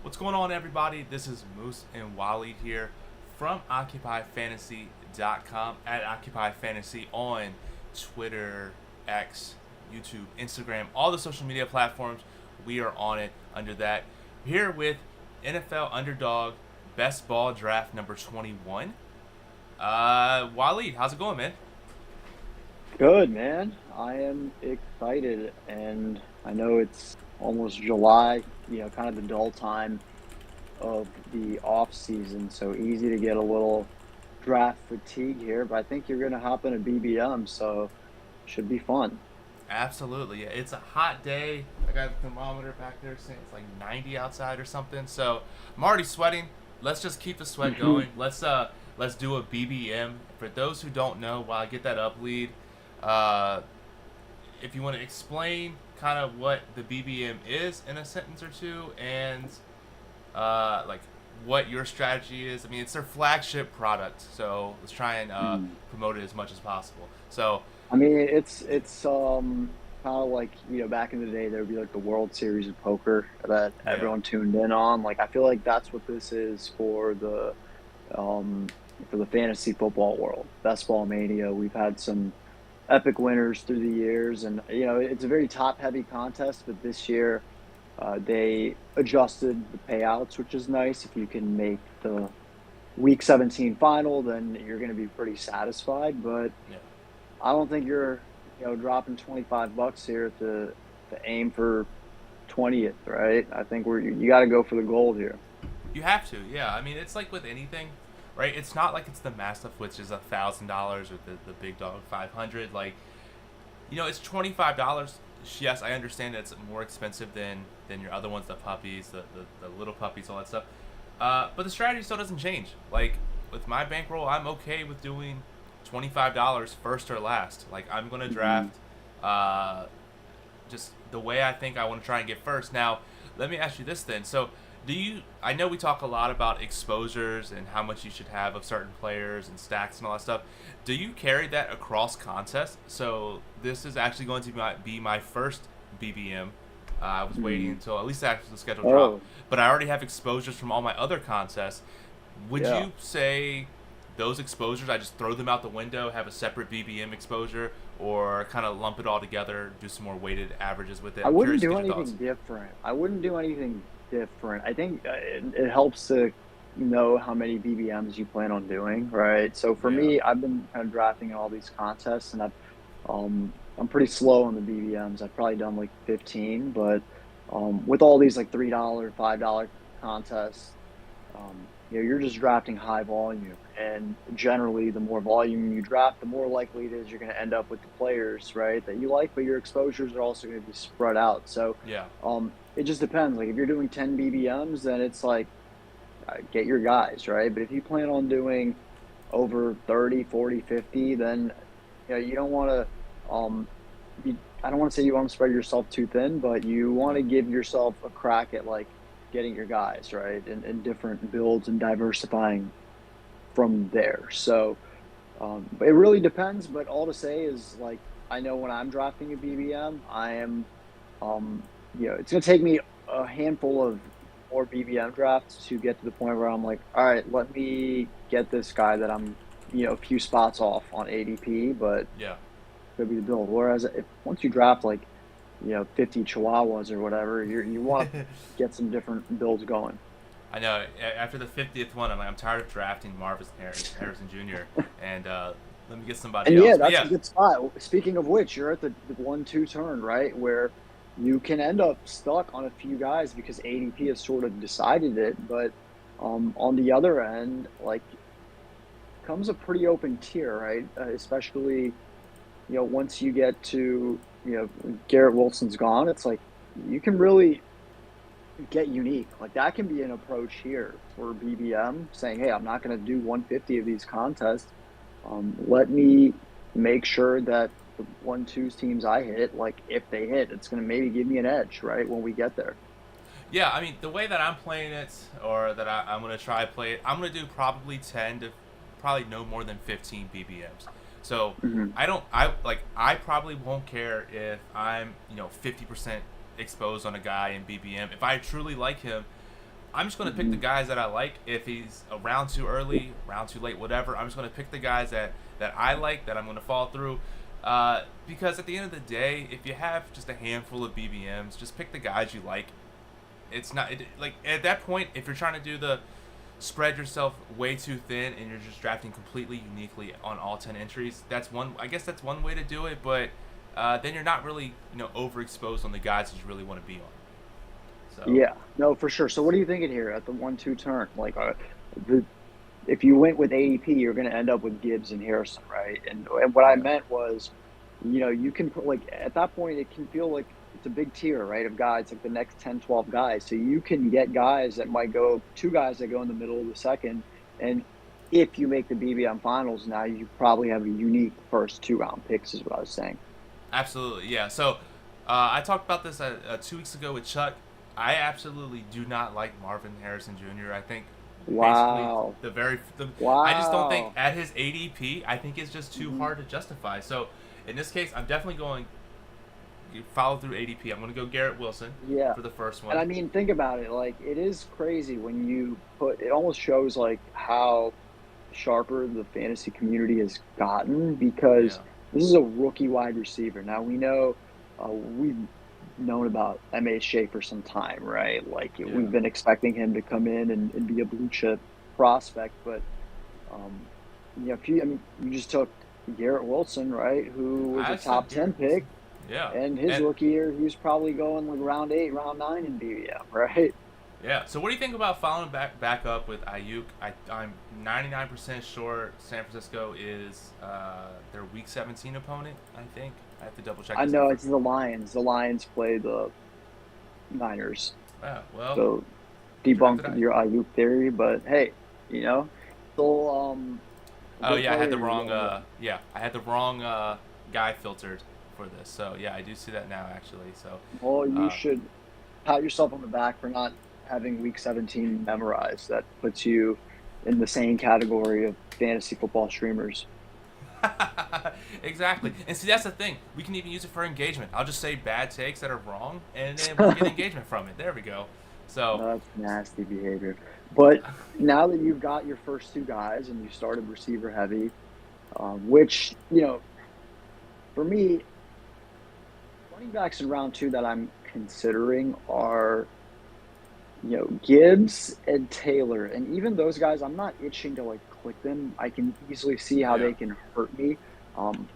What's going on, everybody? This is Moose and Waleed here from OccupyFantasy.com at OccupyFantasy on Twitter, X, YouTube, Instagram, all the social media platforms. We are on it under that. Here with NFL Underdog Best Ball Draft number 21. Waleed, how's it going, man? Good, man. I am excited, and I know it's almost July, kind of the dull time of the off season, so easy to get a little draft fatigue here, but I think you're going to hop in a BBM, so should be fun. Absolutely. Yeah, it's a hot day. I got the thermometer back there saying it's like 90 outside or something. So I'm already sweating. Let's just keep the sweat going. Let's do a BBM. For those who don't know, while I get that up lead, uh, if you want to explain kind of what the BBM is in a sentence or two, and like what your strategy is. I mean, it's their flagship product, so let's try and promote it as much as possible. So I mean, it's kind of like, back in the day there would be like the World Series of Poker that yeah, everyone tuned in on. Like I feel like that's what this is um for the fantasy football world. Best Ball Mania. We've had some epic winners through the years, and it's a very top heavy contest, but this year they adjusted the payouts, which is nice. If you can make the week 17 final, then you're going to be pretty satisfied, but yeah. I don't think you're, dropping $25 here to aim for 20th, right? I think you got to go for the gold here. You have to, yeah. I mean, it's like with anything, right? It's not like it's the Mastiff, which is $1,000, or the Big Dog 500. Like, it's $25. Yes, I understand that it's more expensive than your other ones, the puppies, the little puppies, all that stuff. But the strategy still doesn't change. Like with my bankroll, I'm okay with doing $25 first or last. Like I'm gonna Mhm. draft uh, just the way I think I want to try and get first. Now, let me ask you this then. So, do you? I know we talk a lot about exposures and how much you should have of certain players and stacks and all that stuff. Do you carry that across contests? So this is actually going to be my first BBM. I was waiting Mhm. until at least after the schedule drop, Oh, but I already have exposures from all my other contests. Would yeah. you say those exposures, I just throw them out the window, have a separate BBM exposure, or kind of lump it all together, do some more weighted averages with it? I I'm wouldn't curious to do get your thoughts. anything different. I wouldn't do anything different. I think it helps to know how many BBMs you plan on doing, right? So for Yeah. me, I've been kind of drafting in all these contests, and I'm pretty slow on the BBMs. I've probably done like 15, but with all these like $3, $5 contests, you're just drafting high volume, and generally, the more volume you draft, the more likely it is you're going to end up with the players, right, that you like. But your exposures are also going to be spread out. So, Yeah. it just depends. Like if you're doing 10 BBMs, then it's like get your guys, right. But if you plan on doing over 30, 40, 50, then you don't want to I don't want to say you want to spread yourself too thin, but you want to Mm. give yourself a crack at like getting your guys right and different builds and diversifying from there. So, but it really depends. But all to say is like I know when I'm drafting a BBM, I am, um, it's gonna take me a handful of more BBM drafts to get to the point where I'm like, all right, let me get this guy that I'm, a few spots off on ADP, but Yeah. could be the build. Whereas if once you draft like, 50 Chihuahuas or whatever, you want to get some different builds going. I know. After the 50th one, I'm tired of drafting Marvin Harrison Jr. and let me get somebody And yeah, else. But that's a yeah, good spot. Speaking of which, you're at the 1-2 turn, right? Where you can end up stuck on a few guys because ADP has sort of decided it. But on the other end, like comes a pretty open tier, right? Especially, once you get to, Garrett Wilson's gone, it's like you can really get unique. Like that can be an approach here for BBM saying, hey, I'm not going to do 150 of these contests. Let me make sure that the 1-2 teams I hit, like if they hit, it's going to maybe give me an edge, right? When we get there. yeah. I mean, the way that I'm playing it, or that I'm gonna try to play it, I'm gonna do probably 10 to probably no more than 15 BBMs. So Hmm. I probably won't care if I'm 50% exposed on a guy in BBM. If I truly like him, I'm just going to pick the guys that I like. If he's a round too early, round too late, whatever, I'm just going to pick the guys that I like, that I'm going to follow through. Because at the end of the day, if you have just a handful of BBMs, just pick the guys you like. It's not like at that point, if you're trying to do the spread yourself way too thin and you're just drafting completely uniquely on all 10 entries, that's one. I guess that's one way to do it, but then you're not really overexposed on the guys that you really want to be on. So Yeah, no, for sure. So what are you thinking here at the 1-2 turn? Like, the if you went with ADP, you're going to end up with Gibbs and Harrison, right? And what I yeah, meant was, you can put, like, at that point, it can feel like it's a big tier, right, of guys, like the next 10, 12 guys. So you can get guys that might go, two guys that go in the middle of the second. And if you make the BBM finals, now you probably have a unique first 2 round picks, is what I was saying. absolutely, yeah. So I talked about this 2 weeks ago with Chuck. I absolutely do not like Marvin Harrison Jr. I think basically Wow. I just don't think Wow. at his ADP, I think it's just too Hmm. hard to justify. So in this case, I'm definitely going follow through ADP. I'm going to go Garrett Wilson Yeah. for the first And one. I mean, think about it. Like, it is crazy when you put it, almost shows like how sharper the fantasy community has gotten, because Yeah, this is a rookie wide receiver. Now we know, we've known about MHJ for some time, right? Like, yeah. we've been expecting him to come in and be a blue chip prospect, but um, if you, I mean, you just took Garrett Wilson, right, who was I a took top Garrett 10 Wilson. pick, Yeah, and his and rookie year, he was probably going like round 8, round 9 in BBM, right? yeah. So what do you think about following back up with Ayuk? I'm 99% sure San Francisco is their Week 17 opponent. I think I have to double check I this know number. it's the Lions. The Lions play the Niners. Yeah, well, So drafted debunk Ayuk. your Ayuk theory, but hey, still a Oh good yeah, I had player the you're wrong. going with. Yeah, I had the wrong guy filtered for this. So yeah, I do see that now actually. So, Well, you uh, should pat yourself on the back for not having Week 17 memorized. That puts you in the same category of fantasy football streamers. exactly. And see, that's the thing. We can even use it for engagement. I'll just say bad takes that are wrong, and then we'll get engagement from it. There we go. So, That's nasty behavior. But now that you've got your first 2 guys and you started receiver heavy, which, for me, running backs in round 2 that I'm considering are, Gibbs and Taylor. And even those guys, I'm not itching to like click them. I can easily see how yeah, they can hurt me. Um,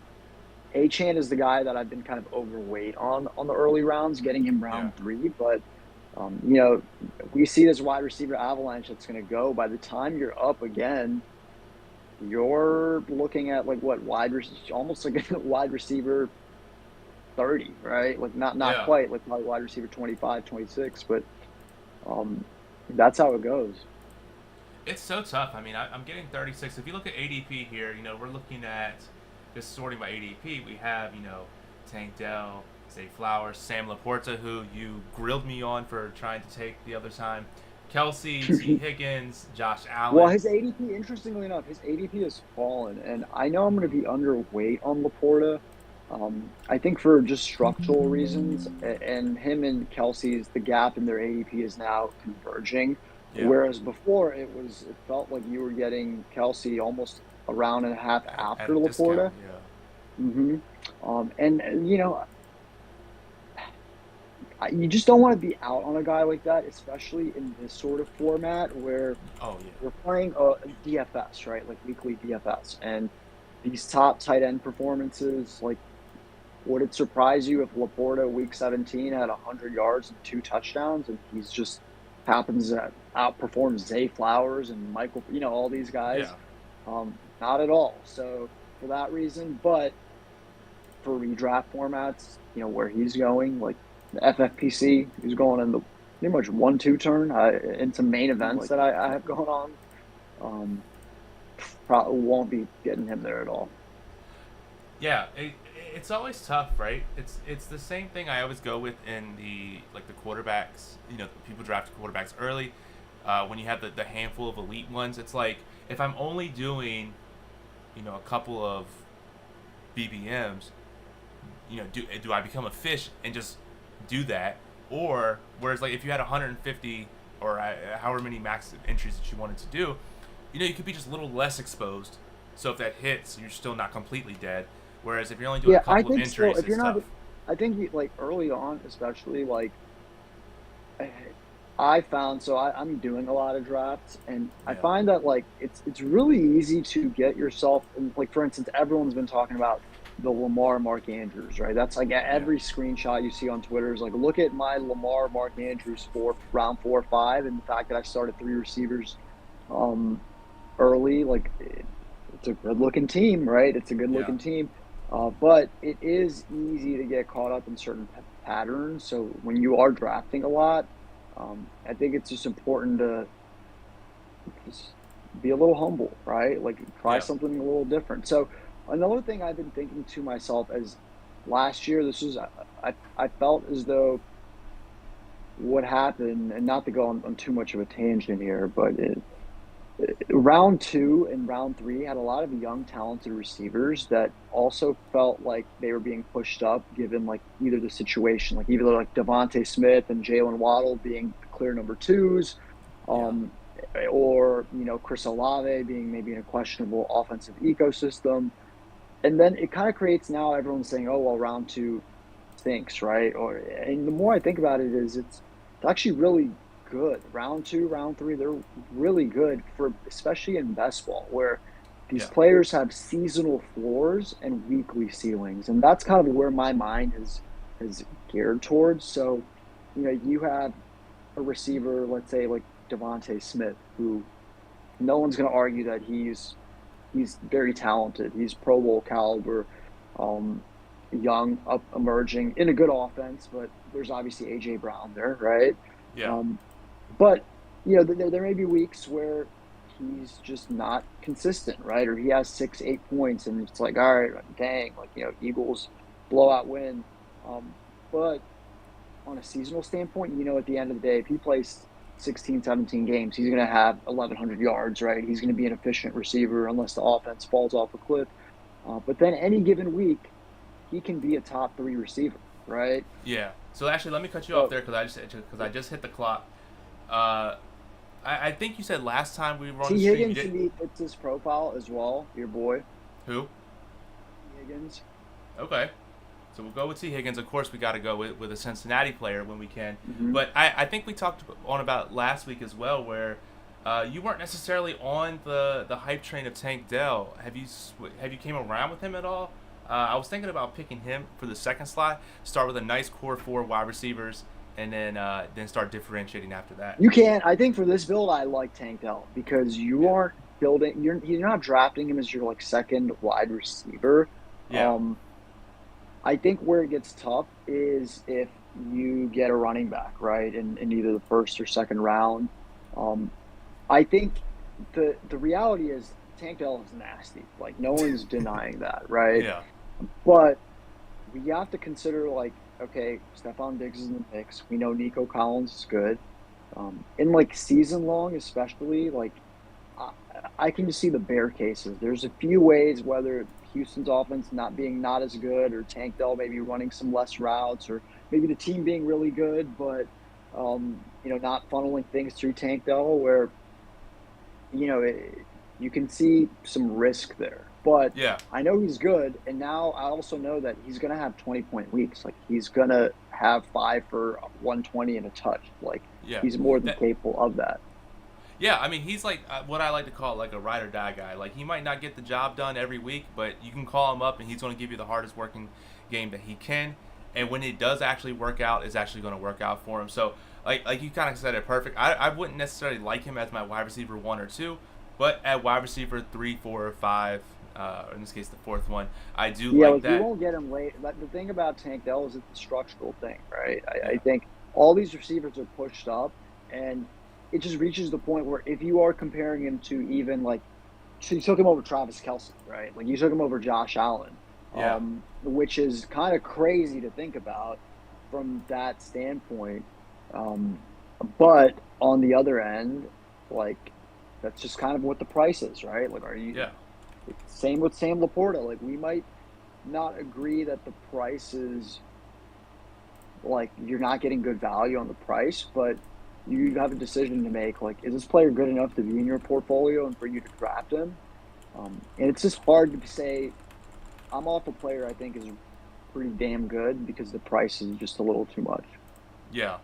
Achan is the guy that I've been kind of overweight on the early rounds, getting him yeah. round 3. But you know, we see this wide receiver avalanche that's going to go. By the time you're up again, you're looking at like what almost like a wide receiver 30, right? Like not Yeah. quite like probably wide receiver 25, 26, but um, that's how it goes. It's so tough. I mean, I'm getting 36. If you look at ADP here, we're looking at just sorting by ADP. We have, Tank Dell, Zay Flowers, Sam Laporta, who you grilled me on for trying to take the other time, Kelsey, T. Higgins, Josh Well, Allen. his ADP, interestingly enough, his ADP has fallen, and I know I'm going to be underweight on Laporta. I think for just structural reasons, and him and Kelsey's the gap in their ADP is now converging, Yeah. whereas before it felt like you were getting Kelsey almost a round and a half At after a discount. Laporta. Yeah. hmm and you just don't want to be out on a guy like that, especially in this sort of format where Oh, yeah. we're playing a DFS, right? Like weekly DFS. And these top tight end performances, like, would it surprise you if Laporta week 17 had 100 yards and 2 touchdowns and he's just happens to outperform Zay Flowers and Michael, all these guys? Yeah. Not at all. So for that reason, but for redraft formats, where he's going, like the FFPC, he's going in the pretty much 1-2 turn into main events Like, that I have going on. Um, Probably won't be getting him there at all. yeah. It's always tough, right? It's the same thing I always go with in the quarterbacks. People draft quarterbacks early. When you have the handful of elite ones, it's like if I'm only doing, a couple of BBMs, do I become a fish and just do that, or whereas like if you had 150 or however many max entries that you wanted to do, you could be just a little less exposed. So if that hits, you're still not completely dead. Whereas if you're only doing a Yeah, I couple of think still entries, if it's you're not, tough. I think like early on, especially like I I found so I'm doing a lot of drafts, and I Yeah. find that like it's really easy to get yourself and like for instance, everyone's been talking about the Lamar Mark Andrews, right? That's like Yeah. every screenshot you see on Twitter is like, look at my Lamar Mark Andrews for round 4 or 5, and the fact that I started 3 receivers um early, like it's a good looking team, right? It's a good Yeah. looking team. But it is easy to get caught up in certain patterns. So when you are drafting a lot, I think it's just important to just be a little humble, right? Like try Yeah. something a little different. So another thing I've been thinking to myself as last year, this was I felt as though what happened, and not to go on too much of a tangent here, but round 2 and round 3 had a lot of young, talented receivers that also felt like they were being pushed up, given like either the situation, like either like Devontae Smith and Jalen Waddle being the clear number twos, Yeah. um, or Chris Olave being maybe in a questionable offensive ecosystem, and then it kind of creates now everyone's saying, oh well, round 2 stinks, right? Or and the more I think about it, is it's actually really good. Round 2, round 3, they're really good for especially in best ball where these Yeah. players have seasonal floors and weekly ceilings, and that's kind of where my mind is geared towards. So, you have a receiver, let's say like Devontae Smith, who no one's going to argue that he's very talented. He's Pro Bowl caliber, um, young, up emerging in a good offense, but there's obviously AJ Brown there, right? Yeah. Um, but there may be weeks where he's just not consistent, right? Or he has 6, 8 points, and it's like, all right, dang, like Eagles blowout win. But on a seasonal standpoint, at the end of the day, if he plays 16, 17 games, he's going to have 1,100 yards, right? He's going to be an efficient receiver unless the offense falls off a cliff. But then any given week, he can be a top 3 receiver, right? Yeah. So actually, let me cut you off So there because I just hit the clock. Uh, I think you said last time we were on the T. stream you Higgins to did me fits his profile as well, your boy, who? T. Higgins. Okay. So we'll go with T. Higgins. Of course, we got to go with a Cincinnati player when we can. Hmm. But I think we talked on about last week as well, where you weren't necessarily on the hype train of Tank Dell. Have you came around with him at all? I was thinking about picking him for the second slot. Start with a nice core 4 wide receivers, and then start differentiating after that. You can. I think for this build, I like Tank Dell because you Yeah. aren't building. You're not drafting him as your like second wide receiver. Yeah. Um, I think where it gets tough is if you get a running back, right, in either the first or second round. Um, I think the reality is Tank Dell is nasty. Like no one's denying that, right? Yeah. But we have to consider like, okay, Stephon Diggs is in the mix. We know Nico Collins is good. In like season long, especially, like I, I can just see the bear cases. There's a few ways, whether Houston's offense not as good, or Tank Dell maybe running some less routes, or maybe the team being really good, but not funneling things through Tank Dell, where you can see some risk there. But Yeah. I know he's good, and now I also know that he's going to have 20-point weeks. Like he's going to have 5 for 120 and a touch. Like Yeah. he's more than That capable of that. Yeah, I mean, he's like what I like to call like a ride or die guy. Like he might not get the job done every week, but you can call him up and he's going to give you the hardest working game that he can. And when it does actually work out, it's actually going to work out for him. So like you kind of said it perfect. I wouldn't necessarily like him as my wide receiver 1 or 2, but at wide receiver 3, 4, or 5, or in this case the fourth one, I do Yeah, like like you that. won't get him late. But the thing about Tank Dell is it's a structural thing, right? I Yeah, think all these receivers are pushed up, and it just reaches the point where if you are comparing him to even like, so you took him over Travis Kelsey, right? Like you took him over Josh Allen, yeah, which is kind of crazy to think about from that standpoint. Um, but on the other end, like that's just kind of what the price is, right? Like, are you yeah, same with Sam Laporta? Like we might not agree that the price is like you're not getting good value on the price, but you have a decision to make. Like, is this player good enough to be in your portfolio and for you to draft him? And it's just hard to say. I'm off a player I think is pretty damn good because the price is just a little too much. Yeah,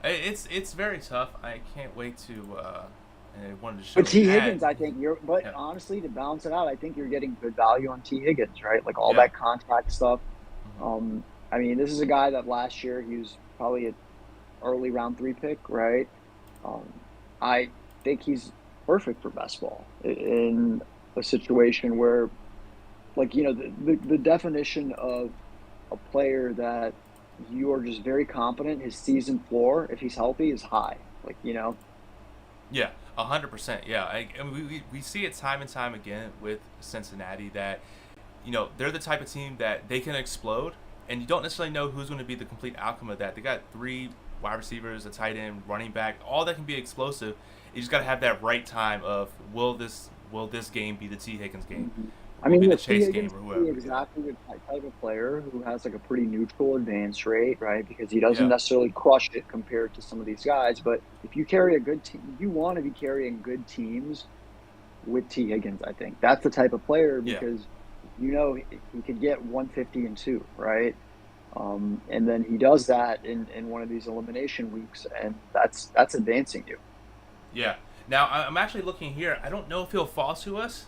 it's very tough. I can't wait to. I wanted to show But an T ad. Higgins, I think you're. But Yeah, honestly, to balance it out, I think you're getting good value on T Higgins, right? Like all yeah. that contract stuff. Hmm. Um, I mean, this is a guy that last year he was probably an early round three pick, right? Um, I think he's perfect for best ball in a situation where, like, the definition of a player that you are just very confident his season floor, if he's healthy, is high. Yeah, 100%. Yeah, and we see it time and time again with Cincinnati that they're the type of team that they can explode, and you don't necessarily know who's going to be the complete outcome of that. They got three wide receivers, a tight end, running back, all that can be explosive. You just got to have that right time of will this game be the T Higgins game, Mhm. I will it be mean, the look, T Chase game Higgins or could be whoever? Yeah, exactly the type of player who has like a pretty neutral advance rate, right? Because he doesn't yeah, necessarily crush it compared to some of these guys. But if you carry a good team, you want to be carrying good teams with T Higgins. I think that's the type of player yeah, because he could get 150 and two, right? And then he does that in one of these elimination weeks, and that's advancing you. yeah. Now I'm actually looking here. I don't know if he'll fall to us.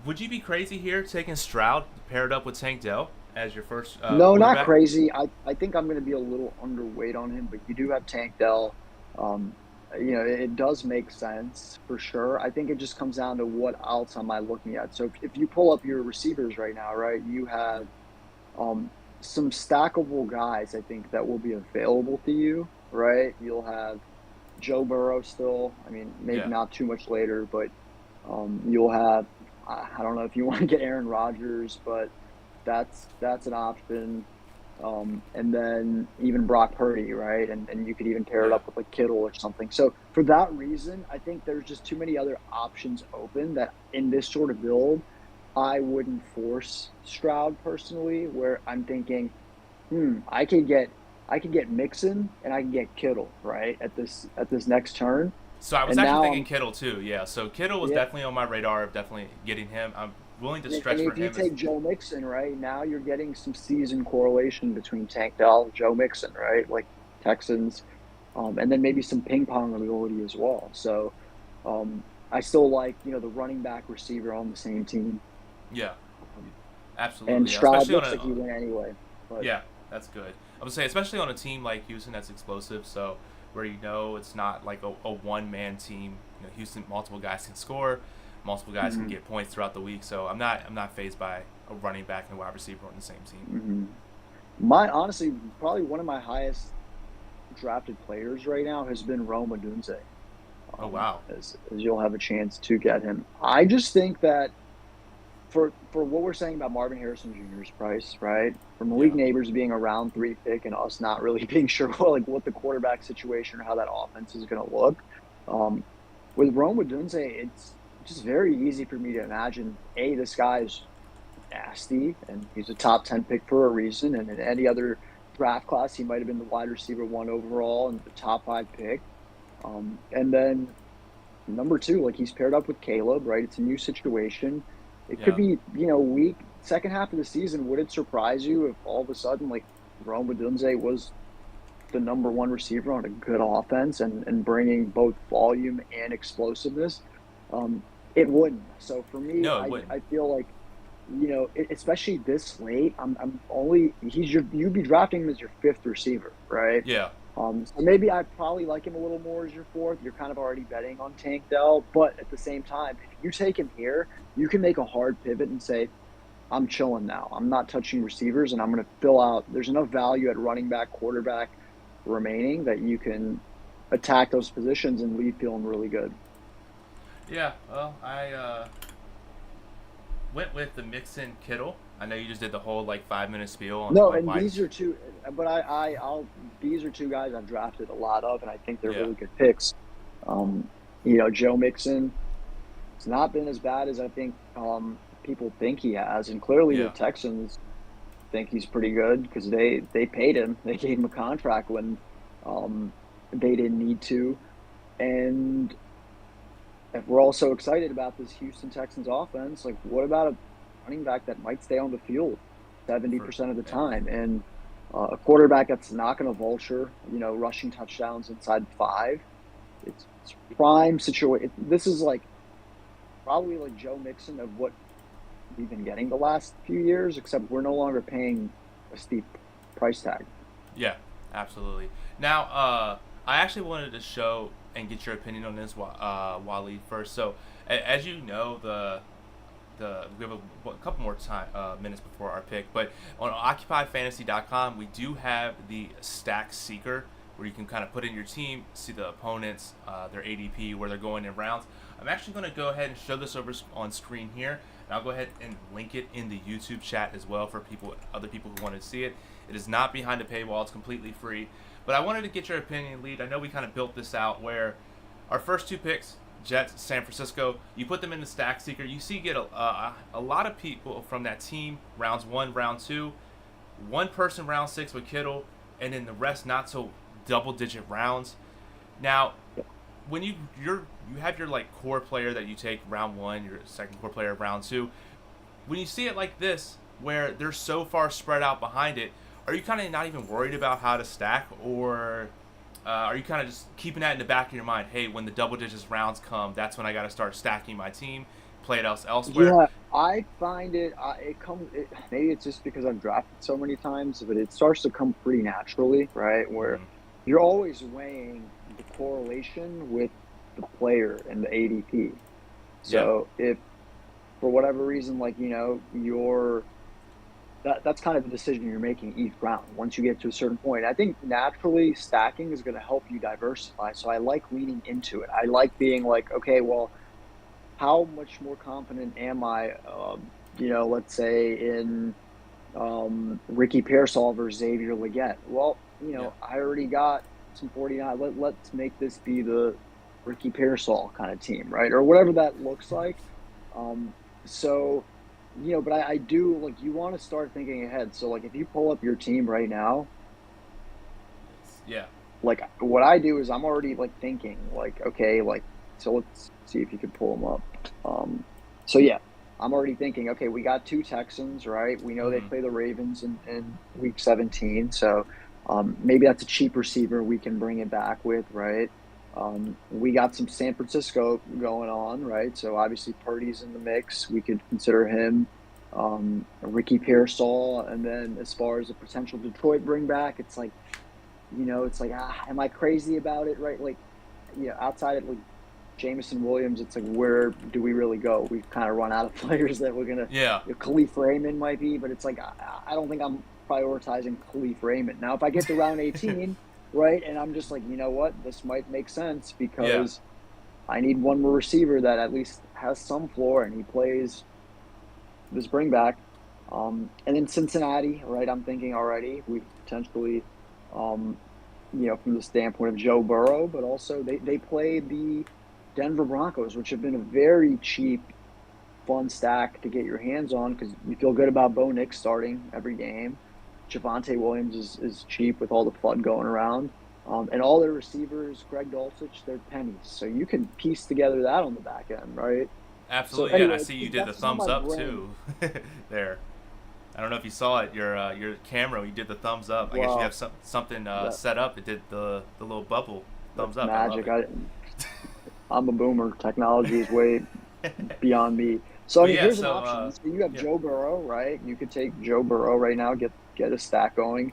Would you be crazy here taking Stroud paired up with Tank Dell as your first No, not quarterback? crazy. I think I'm going to be a little underweight on him, but you do have Tank Dell. Um, it does make sense for sure. I think it just comes down to what else am I looking at. So if you pull up your receivers right now, right, you have um, some stackable guys. I think that will be available to you, right? You'll have Joe Burrow still. I mean, maybe Yeah. not too much later, but you'll have. I don't know if you want to get Aaron Rodgers, but that's an option. And then even Brock Purdy, right? And you could even pair it Yeah. up with like Kittle or something. So for that reason, I think there's just too many other options open that in this sort of build, I wouldn't force Stroud personally. Where I'm thinking, I could get Mixon and I can get Kittle right at this next turn, So I was and actually now thinking I'm Kittle too. Yeah. So Kittle was yeah. definitely on my radar of definitely getting him. I'm willing to And stretch for if you him as take Joe Mixon, right, now you're getting some season correlation between Tank Dell and Joe Mixon, right? Like Texans, and then maybe some ping pong ability as well. So I still like, the running back receiver on the same team. yeah, Um, and absolutely. Yeah. Stroud Especially on looks a like he went anyway. But yeah, that's good. I would say especially on a team like Houston that's explosive. So where it's not like a one man team. Houston multiple guys can score, multiple guys can mhm, get points throughout the week. So I'm not phased by a running back and wide receiver on the same team. mhm. My honestly, probably one of my highest drafted players right now has been Rome Odunze. Oh wow. As you'll have a chance to get him. I just think that for what we're saying about Marvin Harrison Jr.'s price, right? For Malik Yeah. Neighbors being a round three pick and us not really being sure what the quarterback situation or how that offense is going to look. Um, with Rome Odunze, it's just very easy for me to imagine. This guy is nasty, and he's a top 10 pick for a reason. And in any other draft class, he might have been the wide receiver one overall and the top five pick. And then number two, like he's paired up with Caleb, right? It's a new situation. It could Yeah. be, weak second half of the season. Would it surprise you if all of a sudden, like Rome Odunze was the number one receiver on a good offense and bringing both volume and explosiveness? Um, it wouldn't. So for me, No, it I wouldn't. I feel like especially this late, I'm only you'd be drafting him as your fifth receiver, right? Yeah. So maybe I probably like him a little more as your fourth. You're kind of already betting on Tank Dell, but at the same time, if you take him here, you can make a hard pivot and say, I'm chilling now. I'm not touching receivers, and I'm going to fill out. There's enough value at running back, quarterback remaining that you can attack those positions and leave feeling really good. Yeah. Well, I went with the Mixon Kittle. I know you just did the whole like 5 minute spiel No, on and why. these are two, but these are two guys I've drafted a lot of, and I think they're Yeah. really good picks. Um, Joe Mixon, it's not been as bad as I think people think he has, and clearly the Yeah. Texans think he's pretty good because they paid him, they gave him a contract when um, they didn't need to. And if we're all so excited about this Houston Texans offense, like what about a running back that might stay on the field For 70% of the yeah, time, and a quarterback that's not going to vulture, rushing touchdowns inside 5? It's prime situation. This is like probably like Joe Mixon of what we've been getting the last few years, except we're no longer paying a steep price tag. yeah, absolutely. Now, I actually wanted to show and get your opinion on this, Wally, first. So, as you know, the we have a couple more time minutes before our pick, but on OccupyFantasy.com we do have the Stack Seeker, where you can kind of put in your team, see the opponents, their ADP, where they're going in rounds. I'm actually going to go ahead and show this over on screen here, and I'll go ahead and link it in the YouTube chat as well for other people who want to see it. It is not behind a paywall; it's completely free. But I wanted to get your opinion, Lead. I know we kind of built this out where our first 2 picks, Jets, San Francisco, you put them in the Stack Seeker. You see, get a lot of people from that team, rounds 1, round 2, one person round 6 with Kittle, and then the rest not so double-digit rounds. Now, when you have your like core player that you take round 1, your second core player round 2, when you see it like this, where they're so far spread out behind it, are you kind of not even worried about how to stack, or are you kind of just keeping that in the back of your mind? Hey, when the double digits rounds come, that's when I got to start stacking my team, play it elsewhere. Yeah, I find it comes. Maybe it's just because I've drafted so many times, but it starts to come pretty naturally, right? Where Mm-hmm. you're always weighing the correlation with the player and the ADP. Yeah, So if for whatever reason, like you're that's kind of the decision you're making each round. Once you get to a certain point, I think naturally stacking is going to help you diversify. So I like leaning into it. I like being like, okay, well, how much more confident am I, let's say in Ricky Pearsall versus Xavier Legette? Well, yeah, I already got some 49. Let's make this be the Ricky Pearsall kind of team, right? Or whatever that looks like. Um, so, but I do like you want to start thinking ahead. So, like, if you pull up your team right now, yeah, like what I do is I'm already like thinking like, okay, like, so let's see if you could pull them up. So yeah, I'm already thinking, okay, we got 2 Texans, right? We know they mm-hmm. play the Ravens in week 17. So maybe that's a cheap receiver we can bring it back with, right? We got some San Francisco going on, right? So obviously Purdy's in the mix. We could consider him. Ricky Pearsall, and then as far as a potential Detroit bring back, it's like, it's like, am I crazy about it, right? Like, outside of like Jameson Williams, it's like, where do we really go? We've kind of run out of players that we're gonna. Yeah, Khalif Raymond might be, but it's like I don't think I'm prioritizing Khalif Raymond now. If I get to round 18, right, and I'm just like, you know what, this might make sense yeah, because I need one more receiver that at least has some floor and he plays this bring back. And then Cincinnati, right? I'm thinking already we potentially, um, from the standpoint of Joe Burrow, but also they play the Denver Broncos, which have been a very cheap, fun stack to get your hands on because you feel good about Bo Nix starting every game. Javonte Williams is cheap with all the FUD going around. And all their receivers, Greg Dulcich, they're pennies. So you can piece together that on the back end, right? So absolutely. Yeah, and I anyway, see you did the that's how thumbs my up brain. too, there. I don't know if you saw it. Your camera, you did the thumbs up. I guess you have Well, something that set up. It did the little bubble thumbs that's up. I love magic. it. I'm a boomer. Technology is way beyond me. So I But mean, yeah, here's an so option. So you have yeah, Joe Burrow, right? You could take Joe Burrow right now, get a stack going.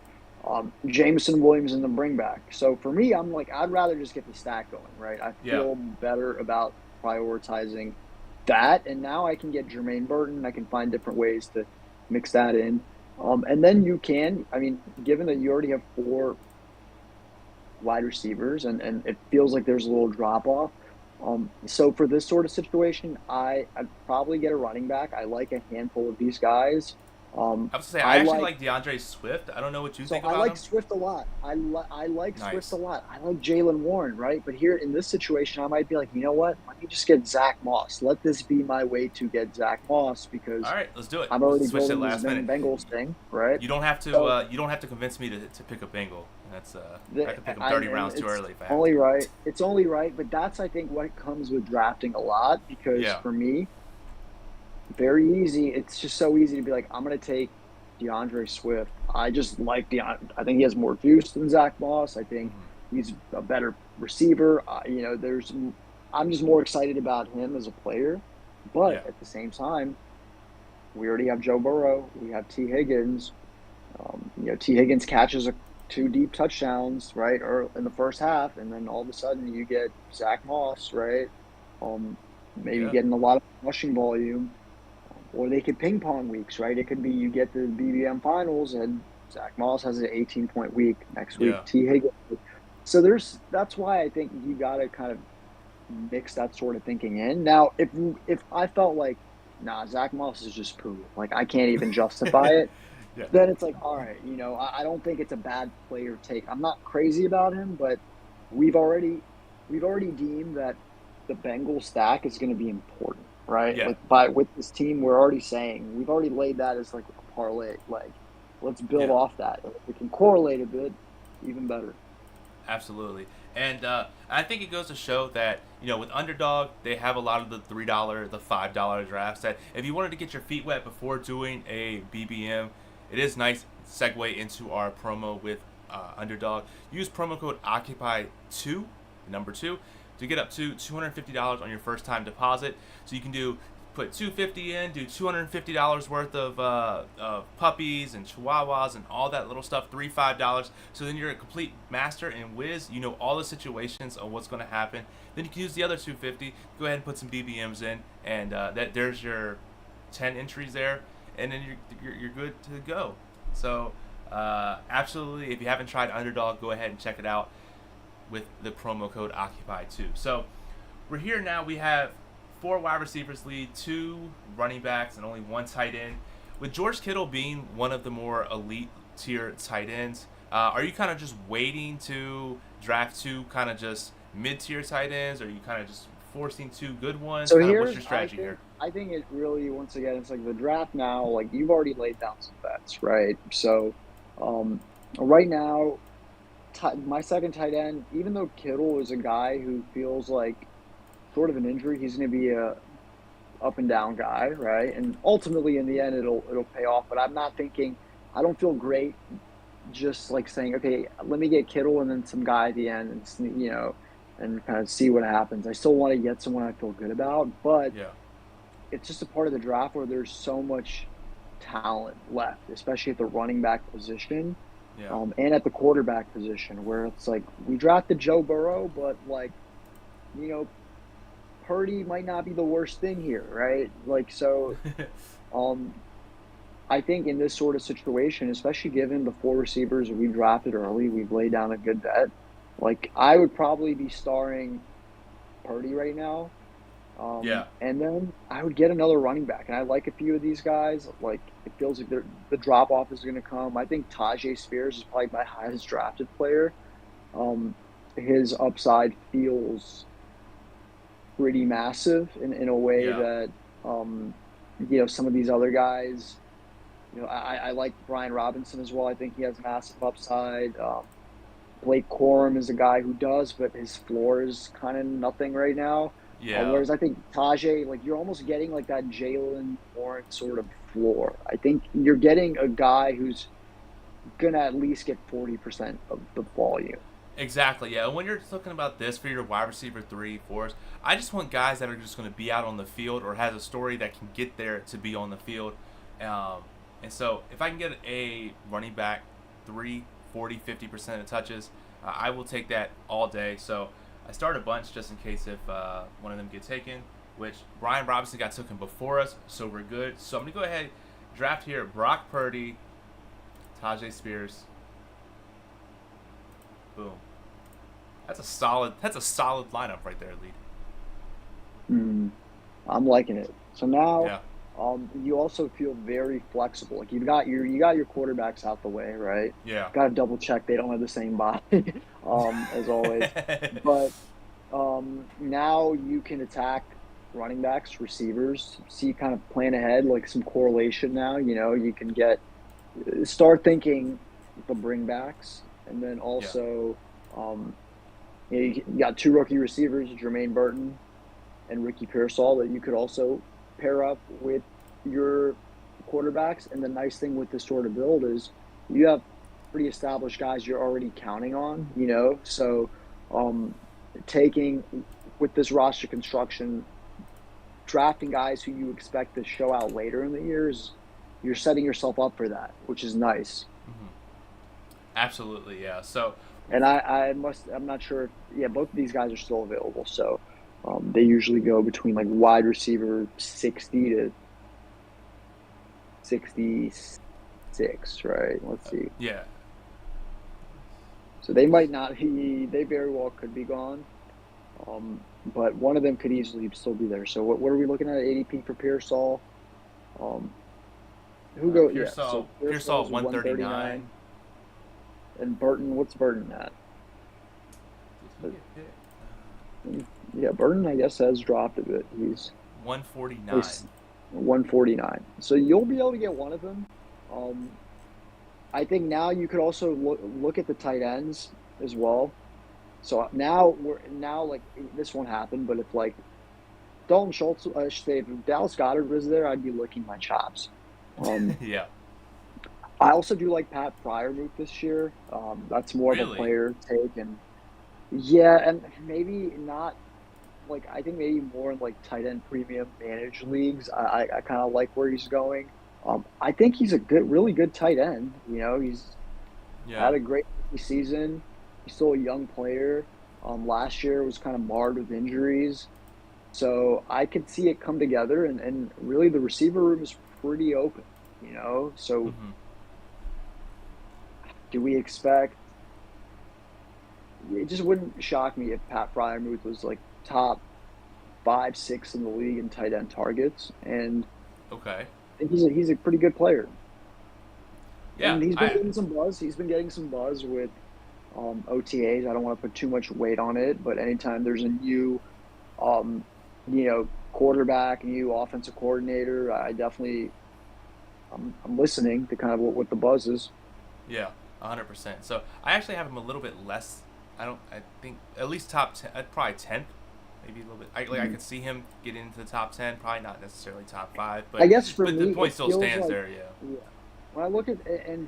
Jameson Williams in the bring back. So for me, I'm like, I'd rather just get the stack going, right? I yeah, feel better about prioritizing that. And now I can get Jermaine Burton. I can find different ways to mix that in. And then you can, I mean, given that you already have 4 wide receivers and it feels like there's a little drop off. So for this sort of situation, I'd probably get a running back. I like a handful of these guys. Um, I was gonna say I I actually like like DeAndre Swift. I don't know what you So think I about like him. Swift a lot. I like Swift a Nice. lot. I like Jalen Warren, right? But here in this situation, I might be like, you know what? Let me just get Zach Moss. Let this be my way to get Zach Moss All because right, let's do it. I'm We'll already switch it building this last minute. Bengals thing, right? You don't have to. So You don't have to convince me to pick a Bengal. That's I the can pick him 30 and rounds too it's early if I have only to. right. It's only right, but that's I think what comes with drafting a lot because Yeah. for me, very easy. It's just so easy to be like, I'm gonna take DeAndre Swift. I just like I think he has more juice than Zach Moss. I think Hmm. he's a better receiver. I'm just more excited about him as a player. But Yeah. at the same time, we already have Joe Burrow. We have T. Higgins. T. Higgins catches two deep touchdowns right or in the first half, and then all of a sudden you get Zach Moss, right? Um, maybe Yeah. getting a lot of rushing volume or they could ping pong weeks, right? It could be you get the BBM finals and Zach Moss has an 18-point week next week. Yeah. T. Higgins. So that's why I think you got to kind of mix that sort of thinking in. Now, if I felt like, nah, Zach Moss is just poo, like I can't even justify it, Yeah. then it's like, all right, I don't think it's a bad player take. I'm not crazy about him, but we've already we've already deemed that the Bengal stack is going to be important, right? Yeah. Like with this team, we've already laid that as like a parlay. Like, let's build Yeah. off that. If we can correlate a bit, even better. Absolutely. And I think it goes to show that, with Underdog, they have a lot of the $3, the $5 drafts that if you wanted to get your feet wet before doing a BBM, it is nice segue into our promo with Underdog. Use promo code Occupy2, number 2, to get up to $250 on your first time deposit. So you can put $250 in, do $250 worth of puppies and chihuahuas and all that little stuff, $5. So then you're a complete master and whiz. You know all the situations of what's going to happen. Then you can use the other $250. Go ahead and put some BBMs in, and there's your 10 entries there, and then you're good to go. So absolutely, if you haven't tried Underdog, go ahead and check it out with the promo code Occupy2. So we're here now. We have 4 wide receivers lead, 2 running backs, and only 1 tight end. With George Kittle being one of the more elite tier tight ends, are you kind of just waiting to draft 2 kind of just mid tier tight ends, or are you kind of just forcing 2 good ones? So Kind of what's here's, your strategy here? I think it really, once again, it's like the draft now. Like you've already laid down some bets, right? So, um, right now, my second tight end, even though Kittle is a guy who feels like sort of an injury, he's going to be a up and down guy, right? And ultimately, in the end, it'll pay off. But I'm not thinking. I don't feel great just like saying, okay, let me get Kittle and then some guy at the end, and and kind of see what happens. I still want to get someone I feel good about, but Yeah, it's just a part of the draft where there's so much talent left, especially at the running back position, yeah, and at the quarterback position, where it's like we drafted Joe Burrow, but like you know Purdy might not be the worst thing here, right? Like so, um, I think in this sort of situation, especially given the 4 receivers we drafted early, we've laid down a good bet. Like I would probably be starring Purdy right now. yeah, And then I would get another running back. And I like a few of these guys. Like it feels like the drop off is going to come. I think Tajay Spears is probably my highest drafted player. Um, his upside feels pretty massive in a way yeah, that, um, some of these other guys, I like Brian Robinson as well. I think he has massive upside. Blake Corum is a guy who does, but his floor is kind of nothing right now. yeah. Whereas I think Tajay, like you're almost getting like that Jalen Lawrence sort of floor. I think you're getting a guy who's gonna at least get 40% of the volume. Exactly, yeah. When you're talking about this for your wide receiver 3, 4s, I just want guys that are just going to be out on the field or has a story that can get there to be on the field. Um, and so if I can get a running back 3, 40, 50% of touches, I will take that all day. So I start a bunch just in case if one of them gets taken, which Brian Robinson got taken before us, so we're good. So I'm going to go ahead, draft here Brock Purdy, Tajay Spears. Boom. That's a solid lineup right there, lead. Mm, I'm liking it. So now, Yeah. You also feel very flexible. Like you got your quarterbacks out the way, right? Yeah. Got to double check they don't have the same body, as always. But now you can attack running backs, receivers, see kind of plan ahead, like some correlation now. You can start thinking the bringbacks, and then Yeah. also um, you got two rookie receivers, Jermaine Burton and Ricky Pearsall, that you could also pair up with your quarterbacks. And the nice thing with this sort of build is you have pretty established guys you're already counting on, So um, taking with this roster construction, drafting guys who you expect to show out later in the years, you're setting yourself up for that, which is nice. Hmm. Absolutely. Yeah. So, And I'm not sure if, yeah, both of these guys are still available. So they usually go between like wide receiver 60 to 66, right? Let's see. yeah. So they might not they very well could be gone. But one of them could easily still be there. So what are we looking at ADP for Pearsall? Um, yeah, so Pearsall Pearsall's 139. 139. And Burton, what's Burton at? Did he get picked? Yeah, Burton, I guess, has dropped a bit. He's 149. 149. So you'll be able to get one of them. Um, I think now you could also look at the tight ends as well. So now like this won't happen, but if like Dalton Schultz, I should say, if Dallas Goedert was there, I'd be licking my chops. Yeah. I also do like Pat Fryermuth this year. That's more of a Really? player take, and yeah, and maybe not like I think maybe more in like tight end premium managed leagues. I kind of like where he's going. I think he's a really good tight end. He's Yeah. had a great rookie season. He's still a young player. Last year was kind of marred with injuries, so I could see it come together, and really the receiver room is pretty open. So Hmm. do we expect? It just wouldn't shock me if Pat Fryermuth was like top 5, 6 in the league in tight end targets, and Okay. I think he's a pretty good player. Yeah. And he's been I. getting some buzz. He's been getting some buzz with OTAs. I don't want to put too much weight on it, but anytime there's a new, um, quarterback, new offensive coordinator, I definitely I'm listening to kind of what the buzz is. Yeah. 100%. So I actually have him a little bit less. I don't. I think at least top 10. Probably 10th. Maybe a little bit. I Mhm. could see him getting into the top 10. Probably not necessarily top 5, I but guess for the me, point it still feels stands like, there. Yeah. yeah. When I look at it, and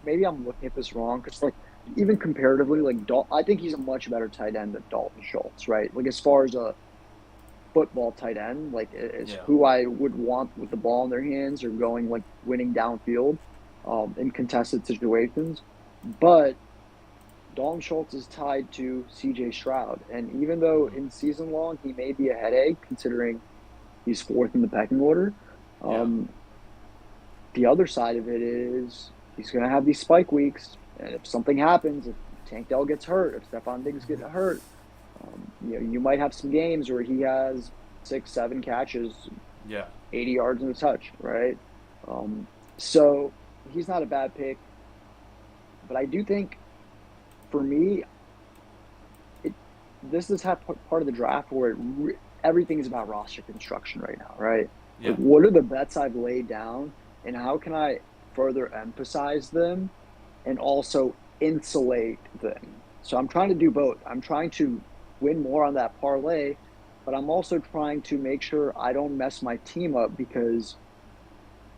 maybe I'm looking at this wrong, because like even comparatively, like I think he's a much better tight end than Dalton Schultz, right? Like as far as a football tight end, like is Yeah. who I would want with the ball in their hands or going like winning downfield, in contested situations. But Dalton Schultz is tied to CJ Stroud, and even though Hmm. in season long he may be a headache, considering he's fourth in the pecking order. Yeah. Um, the other side of it is he's going to have these spike weeks, and if something happens, if Tank Dell gets hurt, if Stephon Diggs get hurt, you might have some games where he has 6, 7 catches, Yeah. 80 yards and a touch, right? So he's not a bad pick, but I do think for me, it this is part of the draft where everything is about roster construction right now, right? Like, Yeah. what are the bets I've laid down, and how can I further emphasize them and also insulate them? So I'm trying to do both. I'm trying to win more on that parlay, but I'm also trying to make sure I don't mess my team up because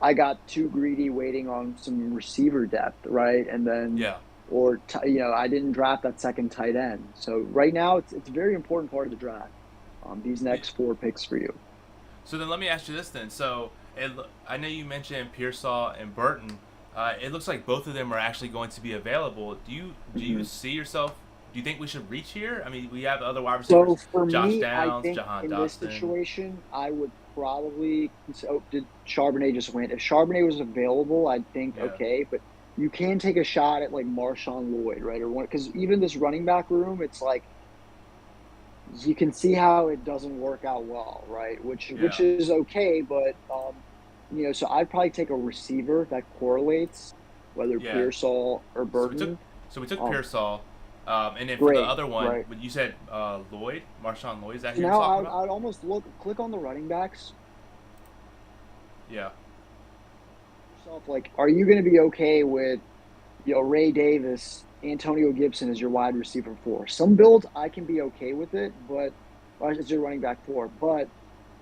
I got too greedy waiting on some receiver depth, right? And then, Yeah. or I didn't draft that second tight end. So right now, it's a very important part of the draft. These Yeah. next 4 picks for you. So then let me ask you this then. So I know you mentioned Pearsall and Burton. It looks like both of them are actually going to be available. Do you Mhm. see yourself? Do you think we should reach here? I mean, we have other wide So receivers: for Josh me, I Downs, think Jahan in this Dotson. situation, I would probably. Oh, did Charbonnet just win? If Charbonnet was available, I'd think Yeah, okay, but you can take a shot at like Marshawn Lloyd, right? Or one, because even this running back room, it's like you can see how it doesn't work out well, right? Which yeah, is okay, but so I'd probably take a receiver that correlates, whether Yeah. Pearsall or So we took Burton. so we took Um, Pearsall, and then for the Great, other one, right? you said Lloyd, Marshawn Lloyd. Is that So who you're now talking I'd, about? I'd almost click on the running backs. Yeah. Yourself, like, are you going to be okay with Ray Davis, Antonio Gibson as your wide receiver four? Some builds I can be okay with it, but or as your running back four, but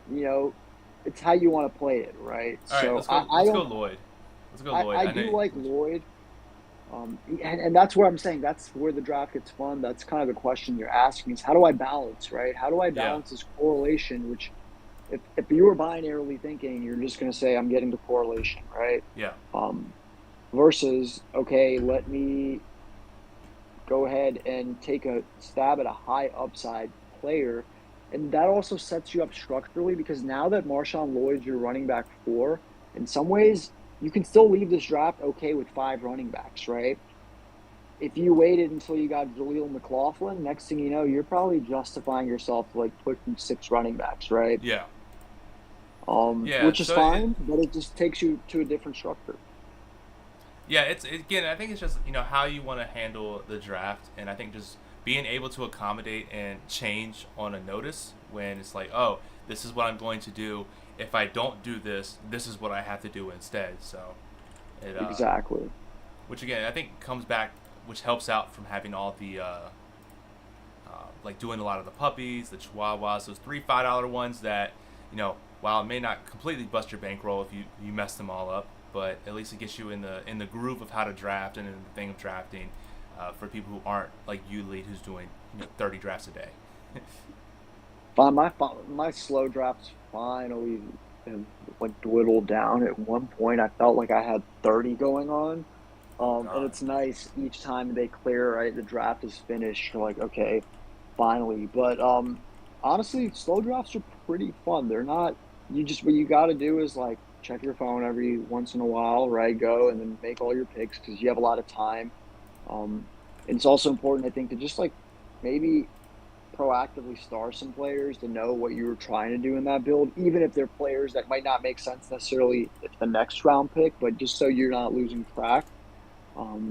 you know, it's how you want to play it, right? All right. So Let's I, go. I Let's go don't Lloyd. Let's go I, Lloyd. I I know. do like Lloyd. And that's where I'm saying that's where the draft gets fun. That's kind of the question you're asking is how do I balance, right? How do I Yeah. balance this correlation, which if you were binarily thinking, you're just going to say, I'm getting the correlation, right? Yeah. Um, versus, okay, let me go ahead and take a stab at a high upside player. And that also sets you up structurally because now that Marshawn Lloyd's your running back four, in some ways, you can still leave this draft okay with five running backs, right? If you waited until you got Jaleel McLaughlin, next thing you know, you're probably justifying yourself to like pushing six running backs, right? Yeah. Yeah. Which is So it. fine, but it just takes you to a different structure. Yeah. Again. I think it's just how you want to handle the draft, and I think just being able to accommodate and change on a notice when it's like, oh, this is what I'm going to do. If I don't do this, this is what I have to do instead. So it Exactly. which again I think comes back, which helps out from having all the like doing a lot of the puppies, the chihuahuas, those $3 $5 ones that while it may not completely bust your bankroll if you mess them all up, but at least it gets you in the groove of how to draft and in the thing of drafting for people who aren't like you, lead, who's doing 30 drafts a day. My slow drafts finally have like dwindled down. At one point, I felt like I had 30 going on. Oh And God. it's nice each time they clear, right? The draft is finished. You're like, okay, finally. But honestly, slow drafts are pretty fun. They're not. You just what you got to do is like check your phone every once in a while, right? Go and then make all your picks because you have a lot of time. And it's also important, I think, to just like maybe proactively star some players to know what you were trying to do in that build, even if they're players that might not make sense necessarily at the next round pick, but just so you're not losing track.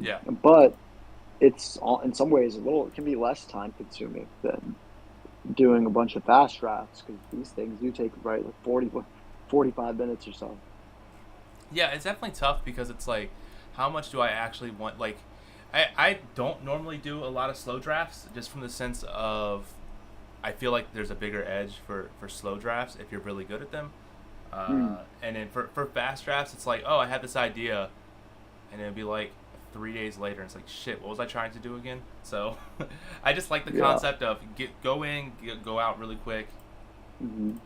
Yeah. But it's in some ways it can be less time consuming than doing a bunch of fast drafts because these things do take right like 45 minutes or so. Yeah, it's definitely tough because it's like, how much do I actually want? Like, I don't normally do a lot of slow drafts just from the sense of I feel like there's a bigger edge for slow drafts if you're really good at them. Hmm. And then for fast drafts, it's like, oh, I had this idea, and it'd be like 3 days later, and it's like, shit, what was I trying to do again? So I just like the Yeah. concept of go in, go out really quick. Hmm.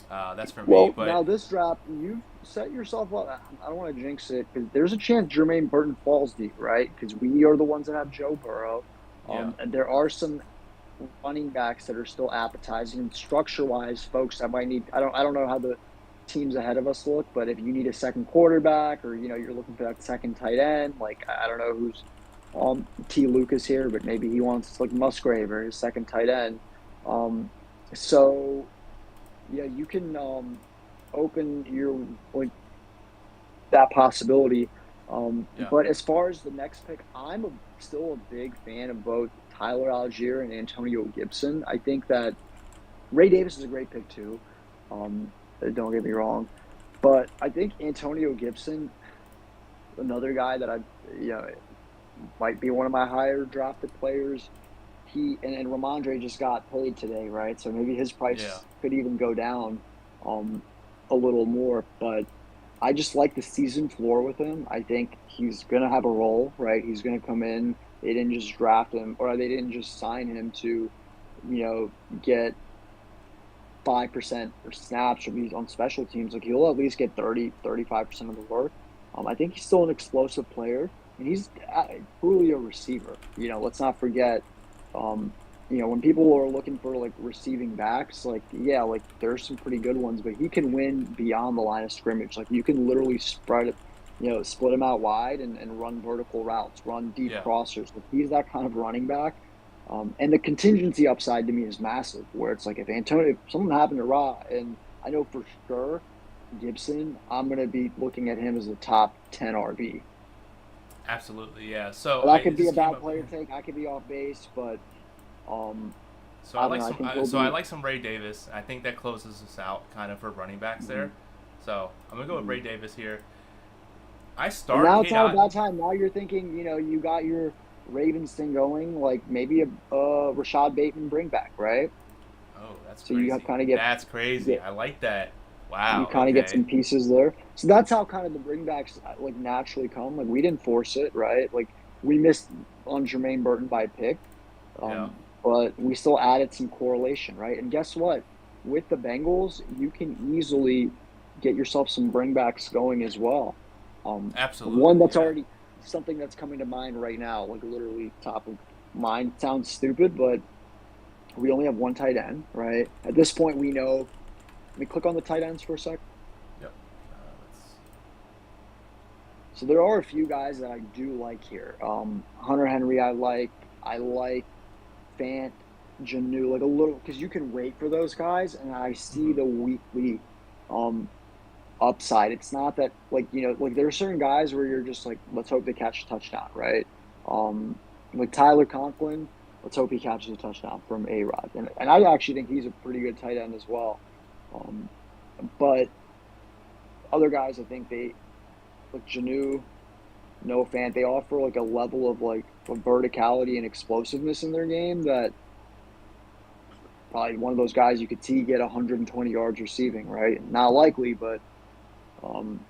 That's for me, Well, but now this draft, you've set yourself up. I don't want to jinx it because there's a chance Jermaine Burton falls deep, right? Because we are the ones that have Joe Burrow. yeah, And there are some running backs that are still appetizing and structure wise, folks that might need. I don't know how the teams ahead of us look, but if you need a second quarterback or you're looking for that second tight end, like I don't know who's T Lucas here, but maybe he wants like Musgrave or his second tight end. Um, so yeah, you can open your like that possibility. yeah, But as far as the next pick, still a big fan of both Tyler Algier and Antonio Gibson. I think that Ray Davis is a great pick too. Don't get me wrong, but I think Antonio Gibson, another guy that I you know might be one of my higher drafted players. And Ramondre just got paid today, right? So maybe his yeah, price could even go down um, a little more. But I just like the season floor with him. I think he's gonna have a role, right? He's gonna come in. They didn't just draft him, or they didn't just sign him to, get 5% or snaps or be on special teams. Like he'll at least get 35% of the work. I think he's still an explosive player, and he's truly a receiver. Let's not forget. Um, when people are looking for like receiving backs, like yeah, like there's some pretty good ones, but he can win beyond the line of scrimmage. Like you can literally spread it, split him out wide and run vertical routes, run deep yeah, crossers. Like he's that kind of running back. And the contingency upside to me is massive, where it's like if something happened to Ra, and I know for sure Gibson, I'm going to be looking at him as a top 10 RB. Absolutely, yeah. So That I could be a just came bad up. player take. I could be off base, but um, So I I don't like know. I some. think he'll So I be. like some Ray Davis. I think that closes us out kind of for running backs Mhm, there. So I'm gonna go with mhm. Ray Davis here. I And start now it's Kate not a bad Otten. time. Now you're thinking, you got your Ravens thing going, like maybe a Rashad Bateman bring back, right? Oh, that's So you have crazy. kind of That's crazy. get I like that. you Wow. kind of get Okay. some pieces there. So that's how kind of the bringbacks like naturally come. Like we didn't force it, right? Like we missed on Jermaine Burton by a pick, Yeah. but we still added some correlation, right? And guess what? With the Bengals, you can easily get yourself some bringbacks going as well. One Absolutely. that's Yeah. already something that's coming to mind right now, like literally top of mind. Sounds stupid, but we only have one tight end, right? At this point, we know. Let me click on the tight ends for a sec. Yep. Let's. So there are a few guys that I do like here. Hunter Henry, I like. I like Fant, Janu, like a little because you can wait for those guys, and I see Mhm. the weekly um upside. It's not that like like there are certain guys where you're just like, let's hope they catch a touchdown, right? Like Tyler Conklin, let's hope he catches a touchdown from A Rod, and I actually think he's a pretty good tight end as well. Um, but other guys, I think they like Janu, no fan. They offer like a level of like of verticality and explosiveness in their game that probably one of those guys you could see get 120 yards receiving, right? Not likely, um,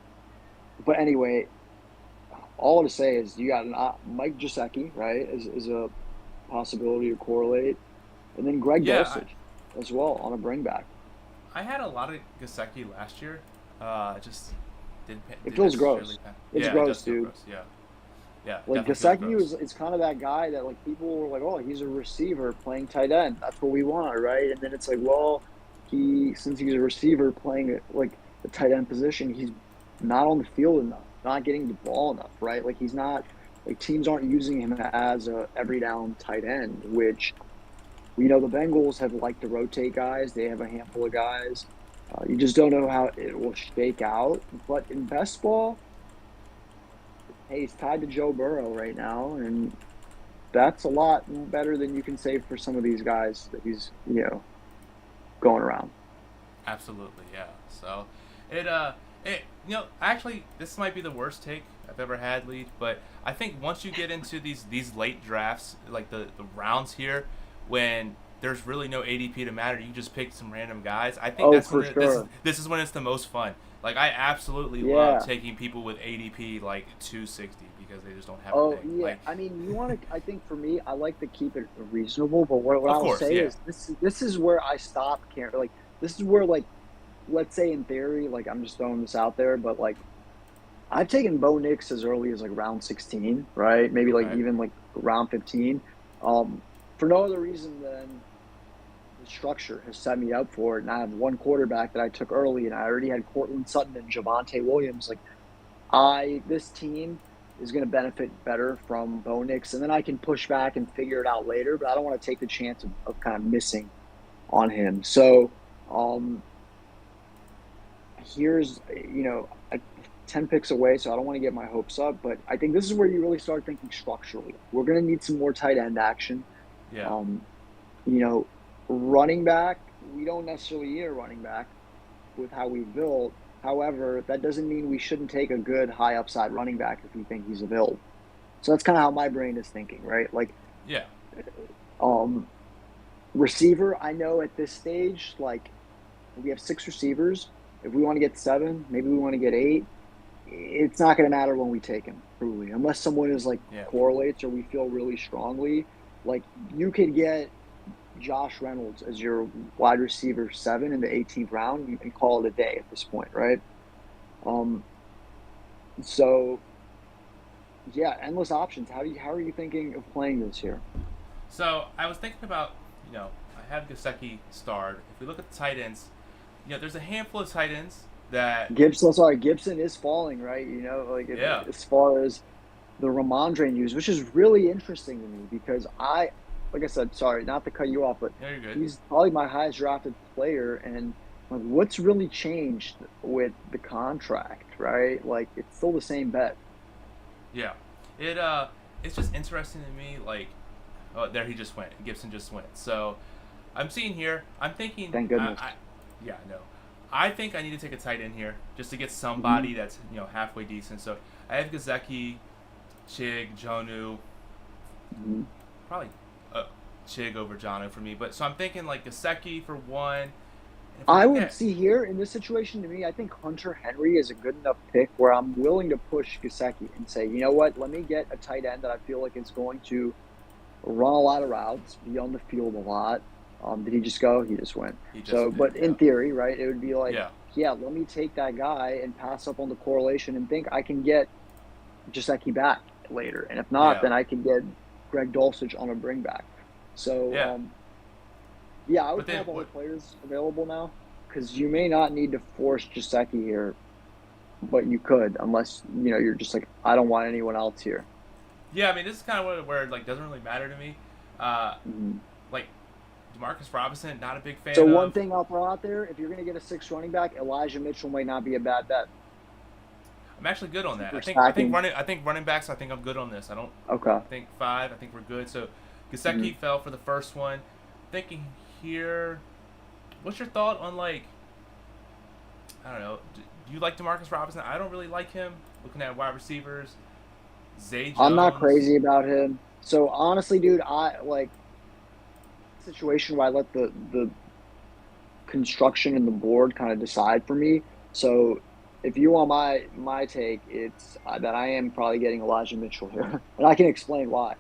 but anyway, all to say is you got an Mike Gesicki, right? Is a possibility to correlate, and then Greg Yeah. Dulcich as well on a bring back. I had a lot of Gasecki last year. Just It didn't feels necessarily. gross. It's Yeah, it does gross, feel dude. gross. Yeah. Yeah. Like Definitely feels Gasecki gross. is kind of that guy that like people were like, oh, he's a receiver playing tight end. That's what we want, right? And then it's like, well, since he's a receiver playing like the tight end position, he's not on the field enough, not getting the ball enough, right? Like he's not like teams aren't using him as a every down tight end, which we know the Bengals have liked to rotate guys. They have a handful of guys. You just don't know how it will shake out. But in best ball, hey, he's tied to Joe Burrow right now, and that's a lot better than you can say for some of these guys that he's going around. Absolutely. Yeah. So, it it actually this might be the worst take I've ever had, lead, but I think once you get into these late drafts, like the rounds here, when there's really no ADP to matter, you just pick some random guys. I think Oh, that's when for sure. this is when it's the most fun. Like I absolutely love Yeah. taking people with ADP like 260 because they just don't have a Oh, pick. yeah. Like, I mean, you want to. I think for me, I like to keep it reasonable. But what of I'll course, say yeah, is this is where I stop caring. Like this is where like let's say in theory, like I'm just throwing this out there, but like I've taken Bo Nix as early as like round 16, right? Maybe like okay, even like round 15. Um, for no other reason than the structure has set me up for it. And I have one quarterback that I took early, and I already had Cortland Sutton and Javante Williams. Like this team is going to benefit better from Bo Nix, and then I can push back and figure it out later. But I don't want to take the chance of kind of missing on him. So um, here's 10 picks away, so I don't want to get my hopes up, but I think this is where you really start thinking structurally. We're going to need some more tight end action. yeah, Um, you know, running back, we don't necessarily need a running back with how we built. However, that doesn't mean we shouldn't take a good high upside running back if we think he's available. So that's kind of how my brain is thinking, right? Like, yeah, um, receiver, I know at this stage, like we have six receivers. If we want to get seven, maybe we want to get eight. It's not going to matter when we take him, truly, unless someone is like yeah. correlates or we feel really strongly. Like you could get Josh Reynolds as your wide receiver 7 in the 18th round and call it a day at this point, right? Um, so yeah, endless options. How are you thinking of playing this here? So I was thinking about, I have Gasecki starred. If we look at the tight ends, there's a handful of tight ends that, Gibson is falling, right? Like yeah, as far as the Ramondre news, which is really interesting to me because like I said, sorry, not to cut you off, but yeah, you're good. he's probably my highest drafted player, and Like, what's really changed with the contract, right? Like, it's still the same bet. Yeah, it it's just interesting to me. Like, oh, there he just went. Gibson just went. So I'm seeing here. I'm thinking. Thank goodness. Yeah, no. I think I need to take a tight end here just to get Hmm. somebody that's halfway decent. So I have Gazeki, Chig, Jonu, Hmm. probably uh, Chig over Jonu for me. But so I'm thinking like Gasecki for one. And if we I look would at see here in this situation, to me, I think Hunter Henry is a good enough pick where I'm willing to push Gasecki and say, you know what, let me get a tight end that I feel like is going to run a lot of routes, be on the field a lot. Did he just go? He just went. he just So, did, but yeah, in theory, right, it would be like, yeah, yeah, let me take that guy and pass up on the correlation and think I can get Jaceki back later. And if not, yeah, then I can get Greg Dulcich on a bring back. So, yeah. yeah, I But would then have all the what? players available now because you may not need to force Jaceki here, but you could unless, you're just like, I don't want anyone else here. Yeah, I mean this is kind of where it like doesn't really matter to me. Uh, Mhm. like Demarcus Robinson, not a big So fan one of. thing I'll throw out there, if you're going to get a six running back, Elijah Mitchell might not be a bad bet. I'm actually good on that. Super I think stacking. running backs. I think I'm good on this. I don't Okay. think five. I think we're good. So Hmm. Gasecki fell for the first one. Thinking here, what's your thought on like I don't know. Do you like Demarcus Robinson? I don't really like him. Looking at wide receivers, Zay I'm not Jones. crazy about him. So honestly, dude, I like situation where I let the construction and the board kind of decide for me. So if you want my take, it's that I am probably getting Elijah Mitchell here, and I can explain why.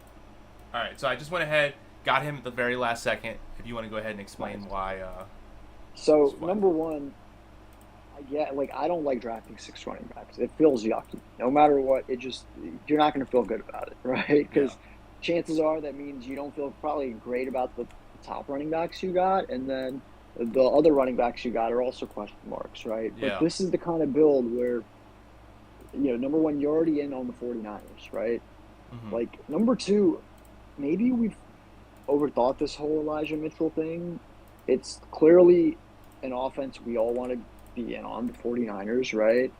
All right, so I just went ahead, got him at the very last second. If you want to go ahead and Nice. explain why, So just why. number one, I get like I don't like drafting six running backs. It feels yucky. No matter what, it just you're not going to feel good about it, right? Yeah, Because chances are that means you don't feel probably great about the top running backs you got, and then the other running backs you got are also question marks, right? But yeah, this is the kind of build where number one, you're already in on the 49ers, right? hmm, Like number two, maybe we've overthought this whole Elijah Mitchell thing. It's clearly an offense we all want to be in on, the 49ers, right?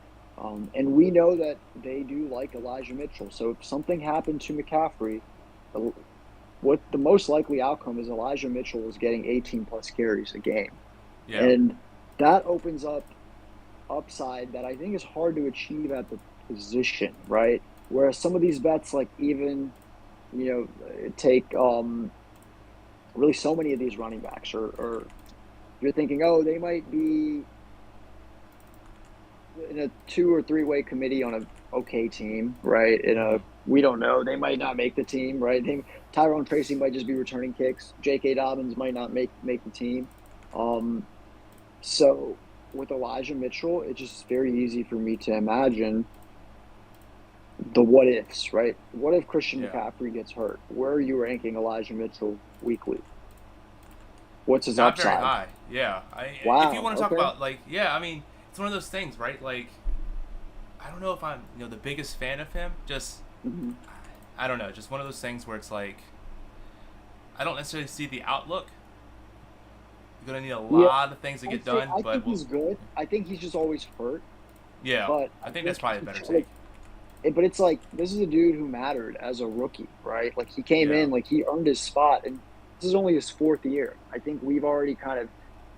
And we know that they do like Elijah Mitchell. So if something happened to McCaffrey, what the most likely outcome is Elijah Mitchell is getting 18 plus carries a game. yeah, And that opens up upside that I think is hard to achieve at the position, right? Whereas some of these bets, like even, take really so many of these running backs, or you're thinking, oh, they might be in a two or three way committee on a okay team, right? hmm, We don't know, they might not make the team, right? Tyrone Tracy might just be returning kicks. J.K. Dobbins might not make the team. Um, so with Elijah Mitchell, it's just very easy for me to imagine the what ifs, right? What if Christian yeah. McCaffrey gets hurt? Where are you ranking Elijah Mitchell weekly? What's his Not very upside? high. Yeah. If you Wow. want to talk Okay. about like, yeah, I mean, it's one of those things, right? Like, I don't know if I'm the biggest fan of him. Just Hmm. I don't know. Just one of those things where it's like I don't necessarily see the outlook. You're gonna need a Yeah, lot of things to get done, I but think he's good. I think he's just always hurt. yeah, But I I think that's think probably a he better take. like but it's like this is a dude who mattered as a rookie, right? Like he came Yeah, in, like he earned his spot, and this is only his fourth year. I think we've already kind of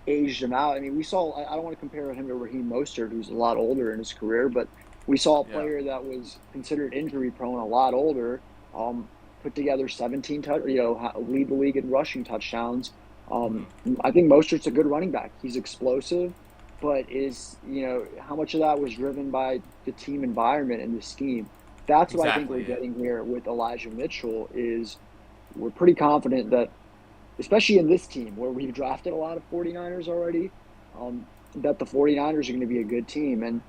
aged him out. I mean, we saw. I don't want to compare him to Raheem Mostert, who's a lot older in his career, but we saw a yeah, player that was considered injury prone, a lot older, put together 17 touch, lead the league in rushing touchdowns. hmm, I think Mostert's a good running back. He's explosive, but how much of that was driven by the team environment and the scheme? That's what I think we're exactly. Yeah, getting here with Elijah Mitchell. Is we're pretty confident that, especially in this team where we've drafted a lot of 49ers already, that the 49ers are going to be a good team. And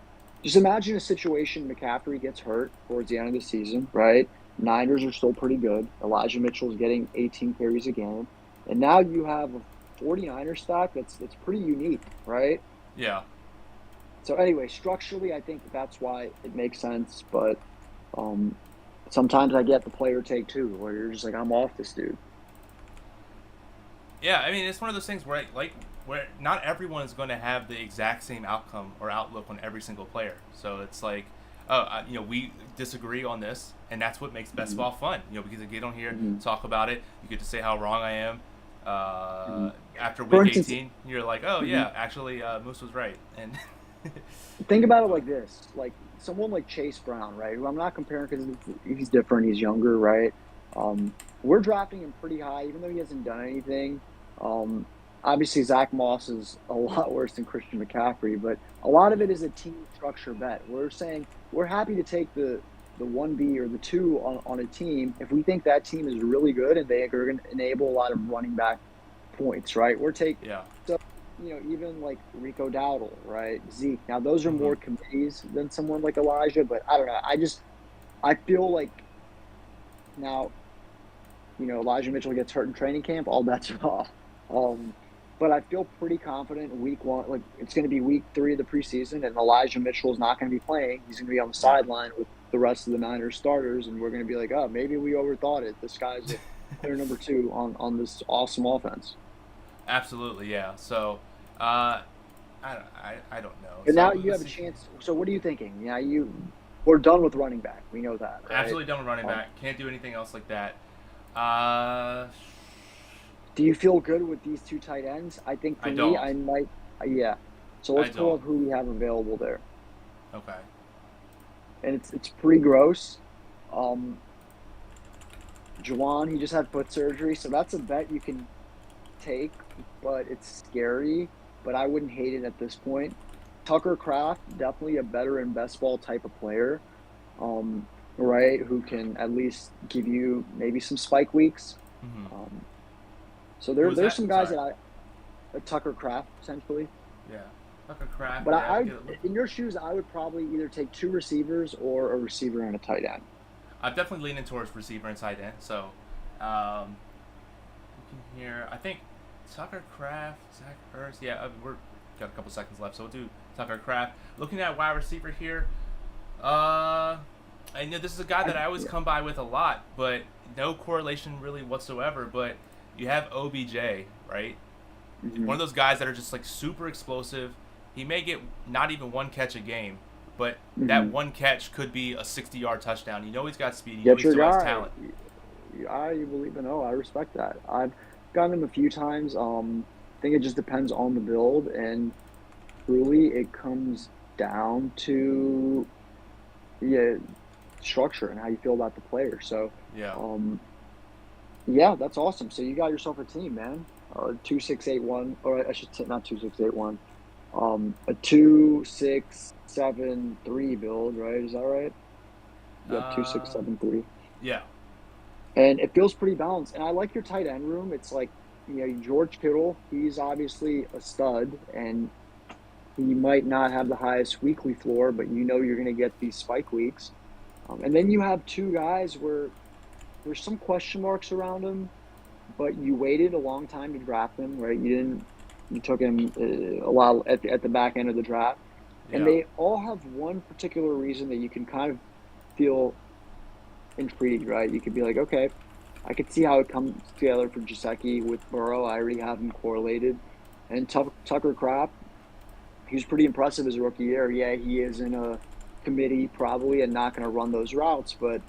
just imagine a situation McCaffrey gets hurt towards the end of the season, right? Niners are still pretty good. Elijah Mitchell is getting 18 carries a game. And now you have a 49er stack that's pretty unique, right? yeah, So anyway, structurally, I think that's why it makes sense. But um, sometimes I get the player take too, where you're just like, I'm off this dude. yeah. I mean, it's one of those things where where not everyone is going to have the exact same outcome or outlook on every single player. So it's like, we disagree on this, and that's what makes best Mhm. ball fun. Because I get on here, Mhm. talk about it. You get to say how wrong I am. Mhm. After For week instance, 18, you're like, oh mhm, yeah, actually, Moose was right, and think about it but like this: like someone like Chase Brown, right? Who I'm not comparing because he's different, he's younger, right? We're drafting him pretty high, even though he hasn't done anything. Um, Obviously, Zach Moss is a lot worse than Christian McCaffrey, but a lot of yeah, it is a team structure bet. We're saying we're happy to take the 1B or the 2 on a team if we think that team is really good and they are going to enable a lot of running back points, right? We're take yeah, so even like Rico Dowdle, right? Zeke. Now those are hmm more committees than someone like Elijah, but I don't know. I feel like now, Elijah Mitchell gets hurt in training camp, all bets are off. Um, but I feel pretty confident week one, like it's going to be week 3 of the preseason, and Elijah Mitchell is not going to be playing. He's going to be on the yeah. sideline with the rest of the Niners starters, and we're going to be like, oh, maybe we overthought it. This guy's a clear number 2 on this awesome offense. Absolutely, yeah. So, I don't know. But now So you let's have a see. chance. So what are you thinking? We're done with running back. We know that, right? Absolutely done with running Um, back. Can't do anything else like that. Uh, do you feel good with these 2 tight ends? I think I for me, don't. I might. Yeah. So I let's pull don't. up who we have available there, Okay. and it's pretty gross. Um, Juwan, he just had foot surgery, so that's a bet you can take, but it's scary. But I wouldn't hate it at this point. Tucker Kraft, definitely a better and best ball type of player, right? Who can at least give you maybe some spike weeks. hmm Um, so Who was there's that? some guys Sorry. that Tucker Kraft potentially, Yeah. Tucker Craft. but Yeah. I Get it. in your shoes, I would probably either take 2 receivers or a receiver and a tight end. I'm definitely leaning towards receiver and tight end. So, um, you can hear. I think Tucker Craft, Zach Ertz. Yeah, we're got a couple seconds left, so we'll do Tucker Craft. Looking at wide receiver here. Uh, I know this is a guy that I always Yeah. come by with a lot, but no correlation really whatsoever. But you have OBJ, right? One Hmm. of those guys that are just like super explosive. He may get not even one catch a game, but that Hmm. one catch could be a 60-yard touchdown. You know he's got speed. You know Get he your still has guy. talent. I believe in. Oh, I respect that. I've gotten him a few times. I think it just depends on the build, and truly, it comes down to yeah, structure and how you feel about the player. So, Yeah. um, yeah, that's awesome. So you got yourself a team, man. 2681, or I should say not 2681. A 2673 build, right? Is that right? Yep, two six Uh, seven three. yeah. And it feels pretty balanced. And I like your tight end room. It's like, George Kittle, he's obviously a stud, and he might not have the highest weekly floor, but you're going to get these spike weeks. And then you have 2 guys where there's some question marks around him, but you waited a long time to draft him, right? You took him a lot at the back end of the draft. And Yeah. they all have one particular reason that you can kind of feel intrigued, right? You could be like, okay, I could see how it comes together for Jaceki with Burrow. I already have him correlated. And Tucker Kraft, he was pretty impressive as a rookie year. Yeah, he is in a committee probably and not going to run those routes, but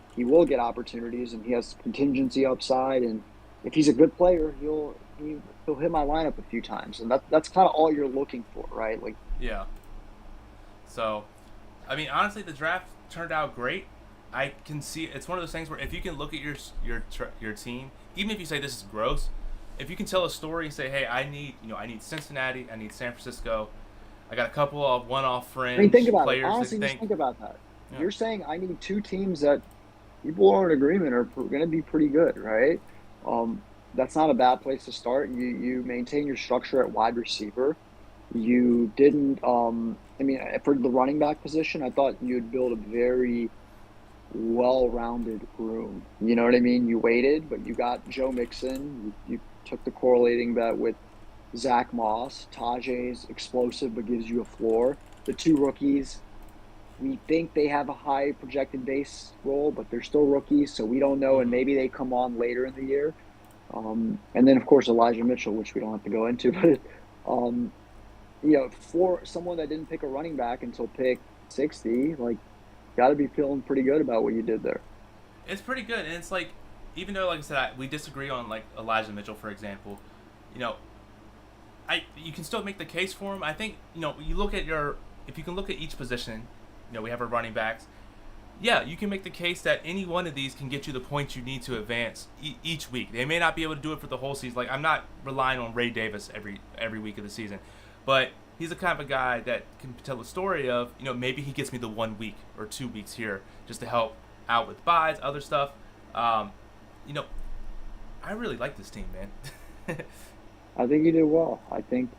he will get opportunities and he has contingency upside. And if he's a good player, he'll hit my lineup a few times. And that's kind of all you're looking for, right? Like, Yeah. So, I mean, honestly, the draft turned out great. I can see it's one of those things where if you can look at your team, even if you say this is gross, if you can tell a story and say, hey, I need Cincinnati, I need San Francisco, I got a couple of one-off I mean, think fringe about it. players that Honestly, just think, think about that. yeah, You're saying I need 2 teams that people are in agreement are going to be pretty good, right? Um, that's not a bad place to start. You maintain your structure at wide receiver. You didn't. I mean, for the running back position, I thought you'd build a very well-rounded room. You know what I mean? You waited, but you got Joe Mixon. You took the correlating bet with Zach Moss. Tajay's explosive, but gives you a floor. The 2 rookies, we think they have a high projected base role, but they're still rookies, so we don't know. And mm-hmm, maybe they come on later in the year. And then, of course, Elijah Mitchell, which we don't have to go into, but Um, for someone that didn't pick a running back until pick 60, like, got to be feeling pretty good about what you did there. It's pretty good, and it's like, even though, like I said, we disagree on like Elijah Mitchell, for example, you know, you can still make the case for him. I think you look at your if you can look at each position, we have our running backs. Yeah, you can make the case that any one of these can get you the points you need to advance each week. They may not be able to do it for the whole season. Like, I'm not relying on Ray Davis every week of the season, but he's the kind of a guy that can tell a story of maybe he gets me the 1 week or 2 weeks here just to help out with buys, other stuff. Um, you know, I really like this team, man. I think you did well. I think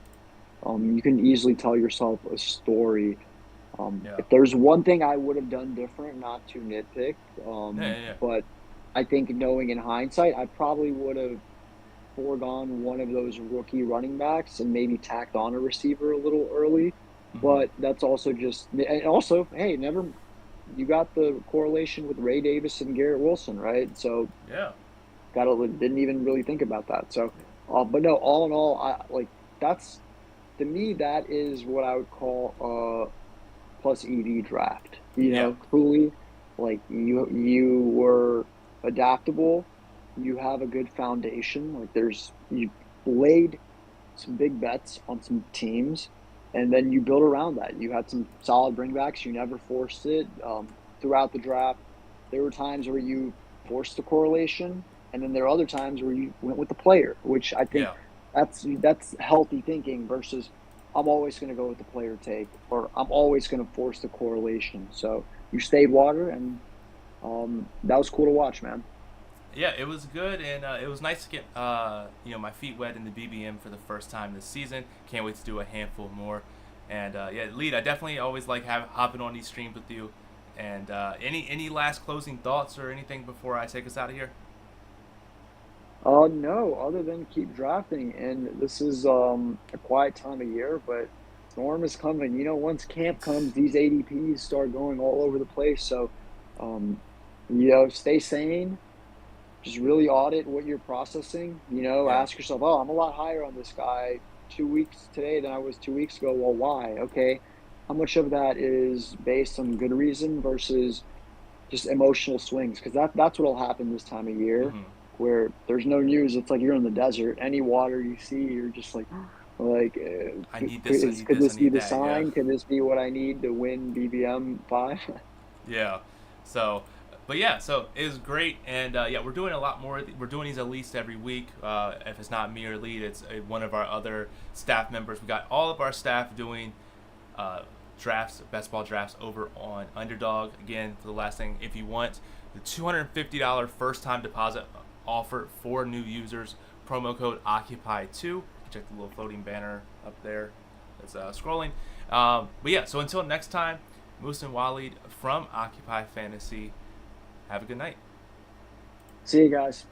you can easily tell yourself a story. Yeah, If there's one thing I would have done different, not to nitpick, yeah, yeah, but I think knowing in hindsight, I probably would have foregone one of those rookie running backs and maybe tacked on a receiver a little early. yeah. But that's also just, and also, hey, never, you got the correlation with Ray Davis and Garrett Wilson, right? So Yeah. didn't even really think about that. So, but no, all in all, I like that's to me that is what I would call plus EV draft. Yeah. Truly, like you were adaptable. You have a good foundation. Like you laid some big bets on some teams, and then you built around that. You had some solid bringbacks. You never forced it. Throughout the draft, there were times where you forced the correlation, and then there are other times where you went with the player, which I think Yeah. that's healthy thinking versus I'm always going to go with the player take, or I'm always going to force the correlation. So you stayed water, and that was cool to watch, man. Yeah, it was good, and it was nice to get my feet wet in the BBM for the first time this season. Can't wait to do a handful more. And yeah, Lead, I definitely always like hopping on these streams with you. And any last closing thoughts or anything before I take us out of here? No, other than keep drafting. And this is a quiet time of year, but storm is coming. Once camp comes, these ADPs start going all over the place. So, um, stay sane. Just really audit what you're processing. Yeah, Ask yourself, oh, I'm a lot higher on this guy 2 weeks today than I was 2 weeks ago. Well, why? Okay. How much of that is based on good reason versus just emotional swings? Because that's what'll happen this time of year, hmm where there's no news. It's like you're in the desert. Any water you see, you're just like, I need this, I need could this, I this be need the that. Yeah. sign? Could this be what I need to win BBM 5? Yeah. So, but yeah, so it was great, and yeah, we're doing a lot more. We're doing these at least every week. If it's not me or Lead, it's one of our other staff members. We got all of our staff doing drafts, best ball drafts over on Underdog. Again, for the last thing, if you want the $250 first time deposit offer for new users, promo code Occupy2. Check the little floating banner up there that's scrolling. But yeah, so until next time, Moose and Waleed from Occupy Fantasy. Have a good night. See you guys.